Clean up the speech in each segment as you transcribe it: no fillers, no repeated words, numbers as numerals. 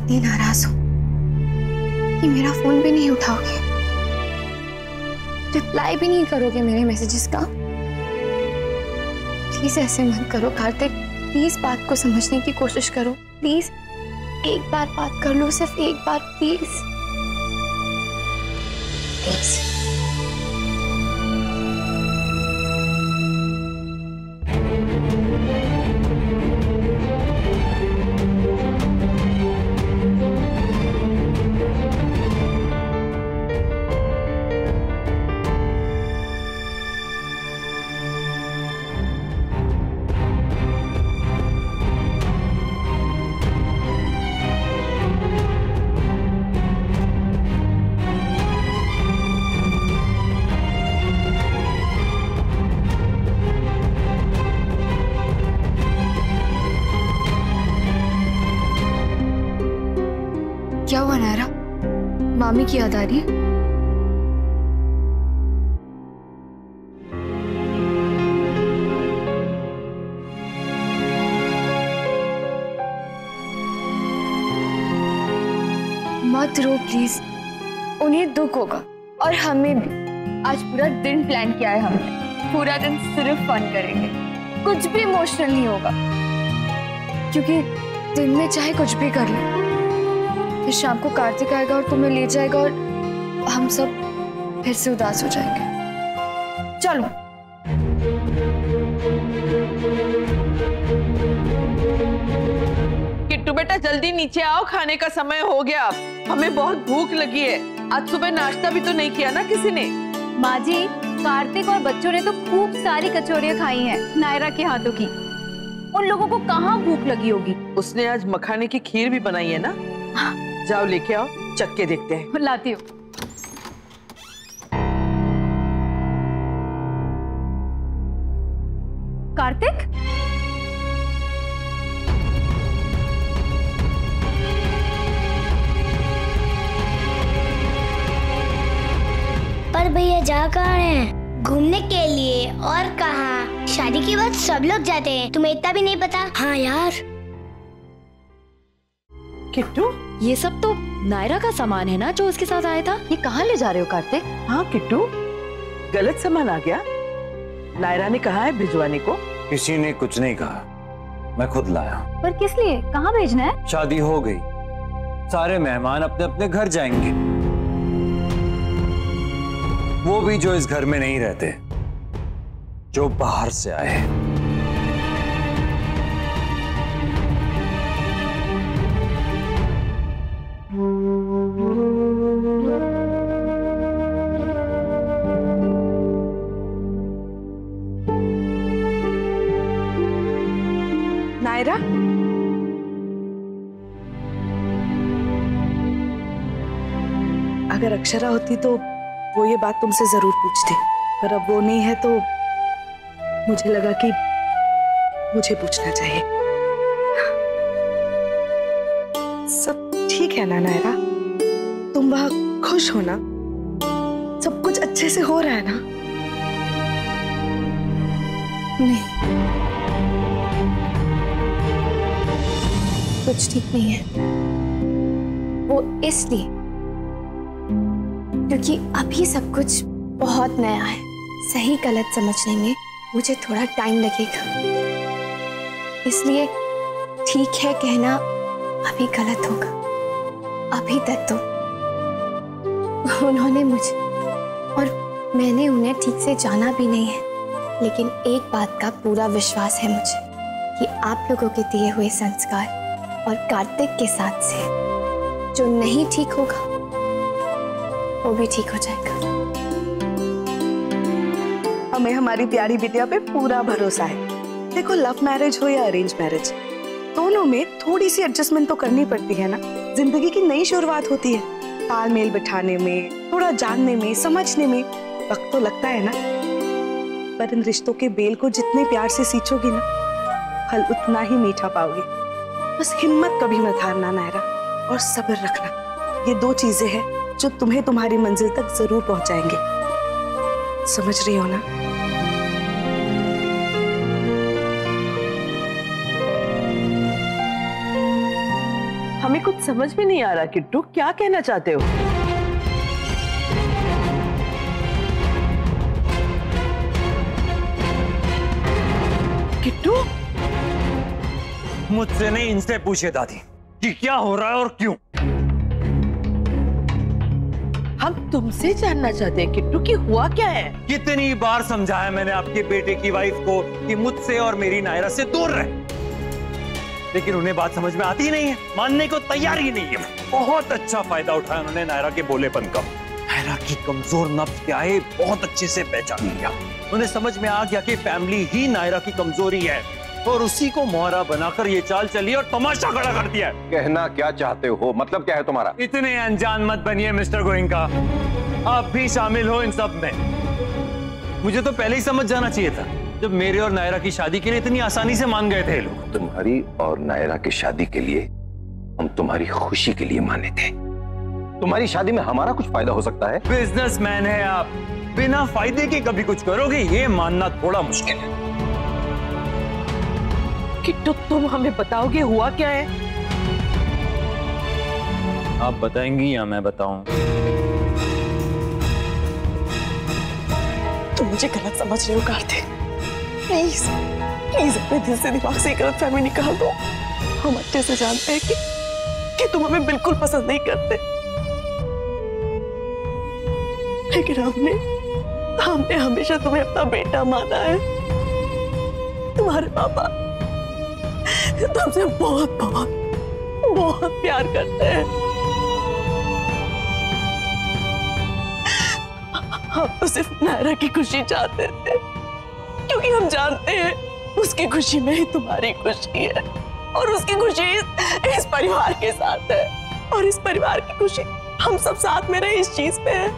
इतनी नाराज हो कि मेरा फोन भी नहीं उठाओगे, रिप्लाई भी नहीं करोगे मेरे मैसेजेस का। प्लीज ऐसे मत करो कार्तिक, प्लीज बात को समझने की कोशिश करो। प्लीज एक बार बात कर लो, सिर्फ एक बार प्लीज प्लीज। क्या हुआ नायरा, मामी की याद आ रही है? मत रो प्लीज, उन्हें दुख होगा और हमें भी। आज पूरा दिन प्लान किया है हमने, पूरा दिन सिर्फ फन करेंगे, कुछ भी इमोशनल नहीं होगा। क्योंकि दिन में चाहे कुछ भी कर लो, फिर शाम को कार्तिक आएगा और तुम्हें ले जाएगा और हम सब फिर से उदास हो जाएंगे। चलो किट्टू बेटा जल्दी नीचे आओ, खाने का समय हो गया, हमें बहुत भूख लगी है। आज सुबह नाश्ता भी तो नहीं किया ना किसी ने। माँ जी, कार्तिक और बच्चों ने तो खूब सारी कचौरियां खाई हैं नायरा के हाथों की। उन लोगों को कहाँ भूख लगी होगी। उसने आज मखाने की खीर भी बनाई है ना। जाओ लेके आओ, चख के देखते हैं। लाती हूँ। कार्तिक, पर भैया जा कहाँ हैं? घूमने के लिए। और कहाँ? शादी के बाद सब लोग जाते हैं, तुम्हें इतना भी नहीं पता? हाँ यार। किट्टू, ये सब तो नायरा का सामान है ना जो उसके साथ आया था। ये कहाँ ले जा रहे हो कार्तिक? हाँ किट्टू, गलत सामान आ गया। नायरा ने कहा है भिजवाने को। किसी ने कुछ नहीं कहा, मैं खुद लाया। पर किस लिए? कहाँ भेजना है? शादी हो गई, सारे मेहमान अपने अपने घर जाएंगे, वो भी जो इस घर में नहीं रहते, जो बाहर से आए हैं। नायरा, अगर अक्षरा होती तो वो ये बात तुमसे जरूर पूछती, पर अब वो नहीं है तो मुझे लगा कि मुझे पूछना चाहिए। सब ठीक है ना नायरा? तुम वहां खुश हो ना? सब कुछ अच्छे से हो रहा है ना? नहीं, कुछ ठीक नहीं है। वो इसलिए क्योंकि अभी सब कुछ बहुत नया है। सही गलत समझने में मुझे थोड़ा टाइम लगेगा, इसलिए ठीक है कहना अभी गलत होगा। अभी तक तो उन्होंने मुझे और मैंने उन्हें ठीक से जाना भी नहीं है, लेकिन एक बात का पूरा विश्वास है मुझे कि आप लोगों के दिए हुए संस्कार और कार्तिक के साथ से जो नहीं ठीक होगा वो भी ठीक हो जाएगा। हमें हमारी प्यारी बिटिया पे पूरा भरोसा है। देखो, लव मैरिज हो या अरेंज मैरिज, दोनों में थोड़ी सी एडजस्टमेंट तो करनी पड़ती है ना। जिंदगी की नई शुरुआत होती है, तालमेल बिठाने में, थोड़ा जानने में, समझने में वक्त तो लगता है ना। पर इन रिश्तों के बेल को जितने प्यार से सींचोगी ना, फल उतना ही मीठा पाओगे। बस हिम्मत कभी मत हारना नायरा, और सब्र रखना। ये दो चीजें हैं जो तुम्हें तुम्हारी मंजिल तक जरूर पहुंचाएंगे। समझ रही हो ना? हमें कुछ समझ में नहीं आ रहा किट्टू, क्या कहना चाहते हो? किट्टू? मुझसे नहीं, इनसे पूछे दादी कि क्या हो रहा है और क्यों। हम तुमसे जानना चाहते हैं किट्टू कि हुआ क्या है। कितनी बार समझाया मैंने आपके बेटे की वाइफ को कि मुझसे और मेरी नायरा से दूर रहे, लेकिन उन्हें बात समझ में आती ही नहीं है, मानने को तैयार ही नहीं है। बहुत अच्छा फायदा उठाया उन्होंने नायरा के बोलेपन का। नायरा की कमजोर नफ्स क्या है बहुत अच्छे से पहचान लिया। उन्हें समझ में आ गया कि फैमिली ही नायरा की कमजोरी है, और उसी को मोहरा बनाकर ये चाल चली और तमाशा खड़ा कर दिया। कहना क्या चाहते हो, मतलब क्या है तुम्हारा? इतने अनजान मत बनिए मिस्टर गोयनका, आप भी शामिल हो इन सब में। मुझे तो पहले ही समझ जाना चाहिए था जब मेरे और नायरा की शादी के लिए इतनी आसानी से मान गए थे लोग। तुम्हारी और नायरा की शादी के लिए हम तुम्हारी खुशी के लिए माने थे। तुम्हारी शादी में हमारा कुछ फायदा हो सकता है? बिजनेसमैन है आप, बिना फायदे के कभी कुछ करोगे ये मानना थोड़ा मुश्किल है। किट्टू तुम हमें बताओगे हुआ क्या है? आप बताएंगी या मैं बताऊं? तुम मुझे गलत समझ रहे हो कार्तिक, प्लीज प्लीज अपने दिल से दिमाग से गलतफहमी निकाल दो। हम अच्छे से जानते हैं कि तुम हमें बिल्कुल पसंद नहीं करते, लेकिन हमने हमेशा तुम्हें अपना बेटा माना है। तुम्हारे पापा तुमसे बहुत बहुत बहुत प्यार करते हैं। हम तो सिर्फ नायरा की खुशी चाहते थे, क्योंकि हम जानते हैं उसकी खुशी में ही तुम्हारी खुशी है, और उसकी खुशी इस परिवार के साथ है, और इस परिवार की खुशी हम सब साथ में रहे इस चीज पे है।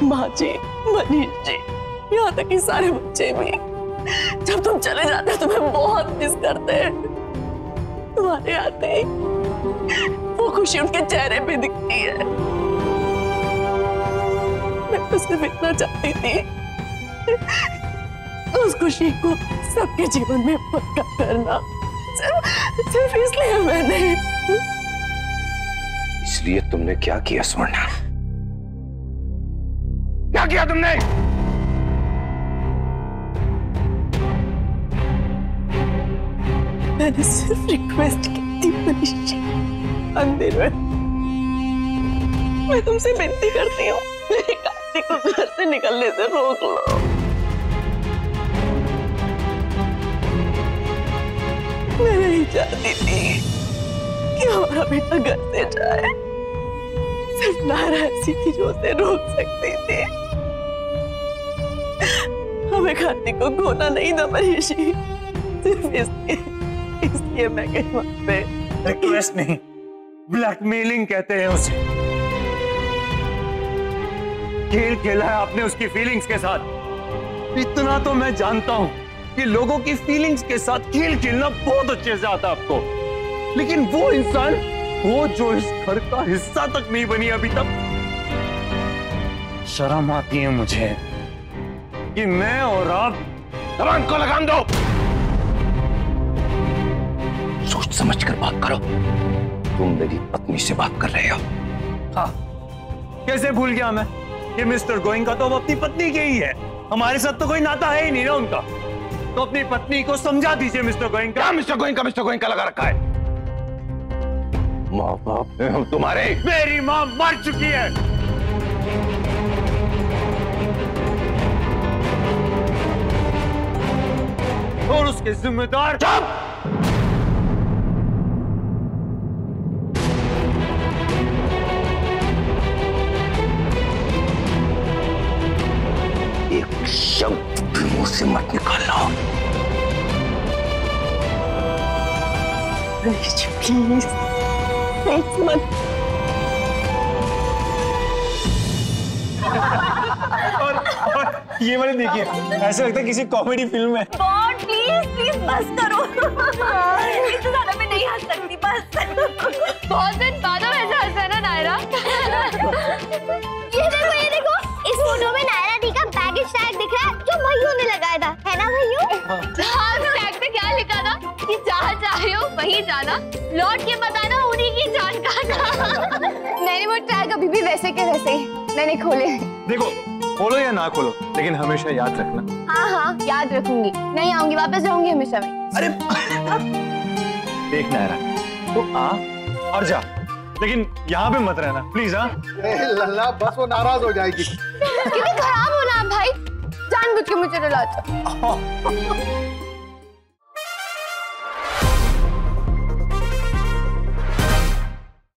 माँ जी, मनीष जी, यहाँ तक कि सारे बच्चे भी जब तुम चले जाते हो तुम्हें बहुत मिस करते हैं। तुम्हारे आते ही वो खुशी उनके चेहरे पे दिखती है। मैं तो सिर्फ इतना चाहती थी, उस खुशी को सबके जीवन में पक्का करना। सिर्फ इसलिए मैंने। इसलिए तुमने क्या किया स्वर्णा? क्या किया तुमने? मैंने सिर्फ रिक्वेस्ट की थी मनीष जी, अंदर मैं तुमसे विनती करती हूँ, मेरे कार्तिक को घर से निकलने से रोक लो। मैं नहीं चाहती थी कि हमारा बेटा घर से जाए, सिर्फ नायरा ऐसी थी जो उसे रोक सकती थी। हमें कार्तिक को खोना नहीं था मनीष जी, सिर्फ इसलिए मैं गई वहां पे। रिक्वेस्ट नहीं, ब्लैकमेलिंग कहते हैं उसे। खेल खेला है आपने उसकी फीलिंग्स के साथ। इतना तो मैं जानता हूं कि लोगों की फीलिंग्स के साथ खेल खेलना बहुत अच्छे से आता है आपको, लेकिन वो इंसान, वो जो इस घर का हिस्सा तक नहीं बनी अभी तक। शर्म आती है मुझे कि मैं और आप। जबान को लगाम दो, सोच समझ कर बात करो। तुम मेरी पत्नी से बात कर रहे हो। हाँ, कैसे भूल गया मैं कि मिस्टर गोयनका तो अब अपनी पत्नी के ही है, हमारे साथ तो कोई नाता है ही नहीं ना उनका। तो अपनी पत्नी को समझा दीजिए मिस्टर गोयनका। क्या मिस्टर गोयनका लगा रखा है? माँ बाप हैं हम तुम्हारे। मेरी माँ मर चुकी है। और उसके जिम्मेदार। चुप! एक शब्द भी मुंह से मत निकालना। प्लीज मत। और ये वाले देखिए, ऐसा लगता है किसी कॉमेडी फिल्म में। प्लीज बस करो। इतना ज्यादा मैं नहीं हंस सकती, बस। बहुत दिन बाद ऐसा हंसा है ना नायरा। ये देखो इस फोटो में नायरा दी का बैगेज टैग दिख रहा है जो भैया ने लगाया था, है ना भैया? हाँ, टैग पे क्या लिखा था कि जहाँ चाहे हो वहीं जाना, लौट के बताना उन्हीं की जान काटा। मैंने वो टैग अभी भी वैसे के वैसे ही मैंने खोले। देखो खोलो या ना खोलो, लेकिन हमेशा याद रखना। हाँ हाँ याद रखूंगी, नहीं आऊंगी, वापस जाऊंगी हमेशा में। अरे देख नायरा, तो आ और जा, लेकिन यहाँ पे मत रहना प्लीज। हाँ लल्ला बस वो नाराज हो जाएगी। कितने खराब हो ना भाई, जानबूझ के मुझे रुलाते हो।